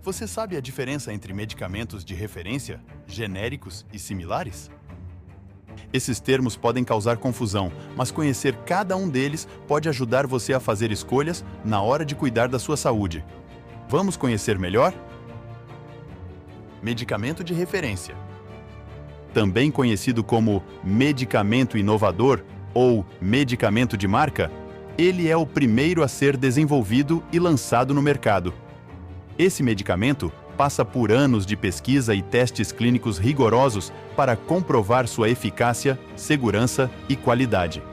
Você sabe a diferença entre medicamentos de referência, genéricos e similares? Esses termos podem causar confusão, mas conhecer cada um deles pode ajudar você a fazer escolhas na hora de cuidar da sua saúde. Vamos conhecer melhor? Medicamento de referência. Também conhecido como medicamento inovador ou medicamento de marca, ele é o primeiro a ser desenvolvido e lançado no mercado. Esse medicamento passa por anos de pesquisa e testes clínicos rigorosos para comprovar sua eficácia, segurança e qualidade.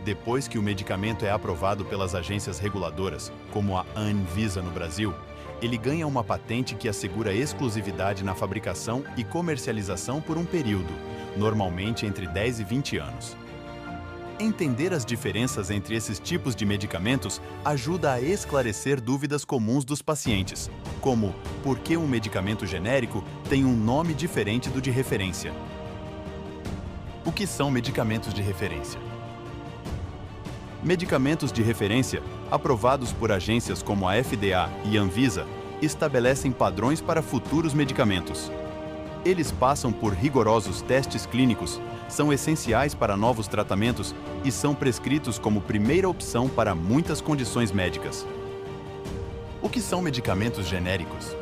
Depois que o medicamento é aprovado pelas agências reguladoras, como a Anvisa no Brasil, ele ganha uma patente que assegura exclusividade na fabricação e comercialização por um período, normalmente entre 10 e 20 anos. Entender as diferenças entre esses tipos de medicamentos ajuda a esclarecer dúvidas comuns dos pacientes, como por que um medicamento genérico tem um nome diferente do de referência. O que são medicamentos de referência? Medicamentos de referência, aprovados por agências como a FDA e Anvisa, estabelecem padrões para futuros medicamentos. Eles passam por rigorosos testes clínicos, são essenciais para novos tratamentos e são prescritos como primeira opção para muitas condições médicas. O que são medicamentos genéricos?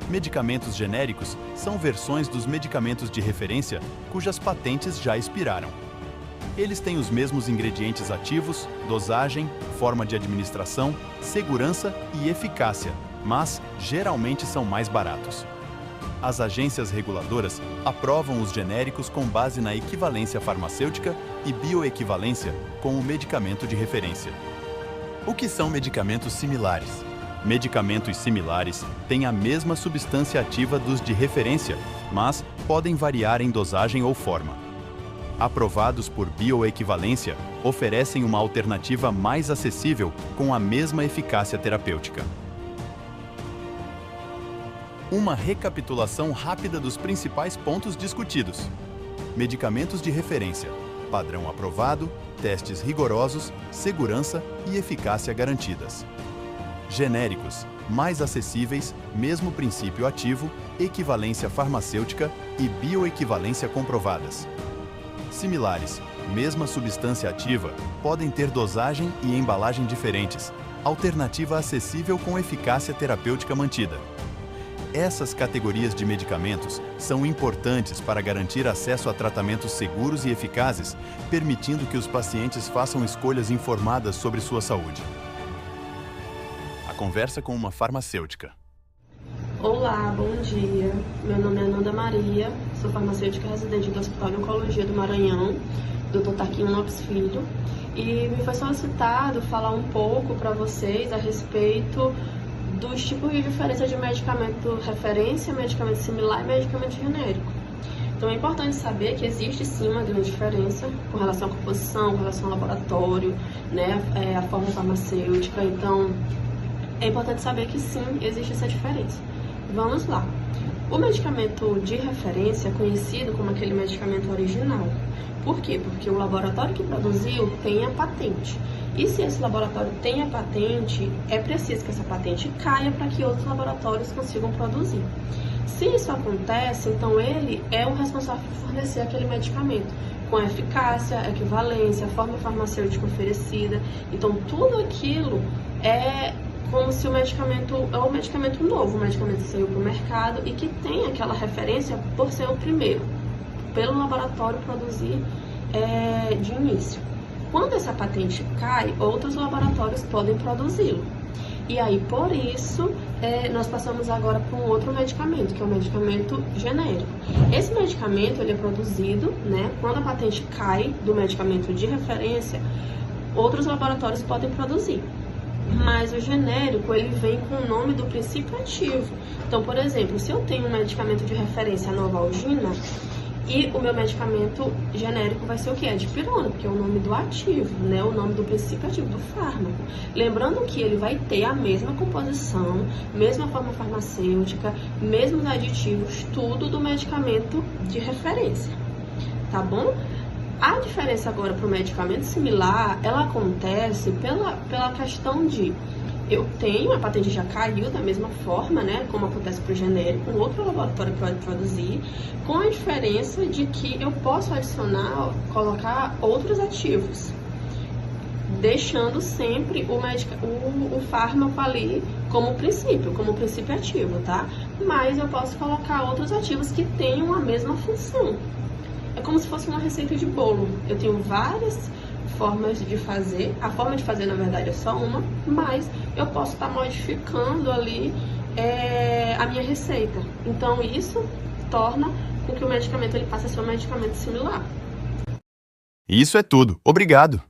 Medicamentos genéricos são versões dos medicamentos de referência cujas patentes já expiraram. Eles têm os mesmos ingredientes ativos, dosagem, forma de administração, segurança e eficácia, mas geralmente são mais baratos. As agências reguladoras aprovam os genéricos com base na equivalência farmacêutica e bioequivalência com o medicamento de referência. O que são medicamentos similares? Medicamentos similares têm a mesma substância ativa dos de referência, mas podem variar em dosagem ou forma. Aprovados por bioequivalência, oferecem uma alternativa mais acessível com a mesma eficácia terapêutica. Uma recapitulação rápida dos principais pontos discutidos. Medicamentos de referência, padrão aprovado, testes rigorosos, segurança e eficácia garantidas. Genéricos, mais acessíveis, mesmo princípio ativo, equivalência farmacêutica e bioequivalência comprovadas. Similares, mesma substância ativa, podem ter dosagem e embalagem diferentes, alternativa acessível com eficácia terapêutica mantida. Essas categorias de medicamentos são importantes para garantir acesso a tratamentos seguros e eficazes, permitindo que os pacientes façam escolhas informadas sobre sua saúde. A conversa com uma farmacêutica. Olá, bom dia. Meu nome é Nanda Maria, sou farmacêutica residente do Hospital de Oncologia do Maranhão, Dr. Tarquinio Lopes Filho, e me foi solicitado falar um pouco para vocês a respeito dos tipos de diferença de medicamento referência, medicamento similar e medicamento genérico. Então é importante saber que existe sim uma grande diferença com relação à composição, com relação ao laboratório, né, a forma farmacêutica. Então é importante saber que sim, existe essa diferença. Vamos lá. O medicamento de referência é conhecido como aquele medicamento original. Por quê? Porque o laboratório que produziu tem a patente. E se esse laboratório tem a patente, é preciso que essa patente caia para que outros laboratórios consigam produzir. Se isso acontece, então ele é o responsável por fornecer aquele medicamento, com a eficácia, a equivalência, a forma farmacêutica oferecida. Então tudo aquilo é como se o medicamento é um medicamento novo, um medicamento que saiu para o mercado e que tem aquela referência por ser o primeiro, pelo laboratório produzir de início. Quando essa patente cai, outros laboratórios podem produzi-lo. E aí, por isso, nós passamos agora para um outro medicamento, que é o medicamento genérico. Esse medicamento ele é produzido, né, quando a patente cai do medicamento de referência, outros laboratórios podem produzir. Mas o genérico, ele vem com o nome do princípio ativo. Então, por exemplo, se eu tenho um medicamento de referência, a Novalgina, e o meu medicamento genérico vai ser o que? É dipirona, porque é o nome do ativo, né? O nome do princípio ativo do fármaco. Lembrando que ele vai ter a mesma composição, mesma forma farmacêutica, mesmos aditivos, tudo do medicamento de referência, tá bom? A diferença agora para o medicamento similar, ela acontece pela questão de eu tenho, a patente já caiu da mesma forma, né, como acontece para o genérico, um outro laboratório pode produzir, com a diferença de que eu posso adicionar, colocar outros ativos, deixando sempre o fármaco ali como princípio ativo, tá? Mas eu posso colocar outros ativos que tenham a mesma função. É como se fosse uma receita de bolo. Eu tenho várias formas de fazer. A forma de fazer, na verdade, é só uma, mas eu posso estar modificando ali a minha receita. Então, isso torna com que o medicamento ele passe a ser um medicamento similar. Isso é tudo. Obrigado!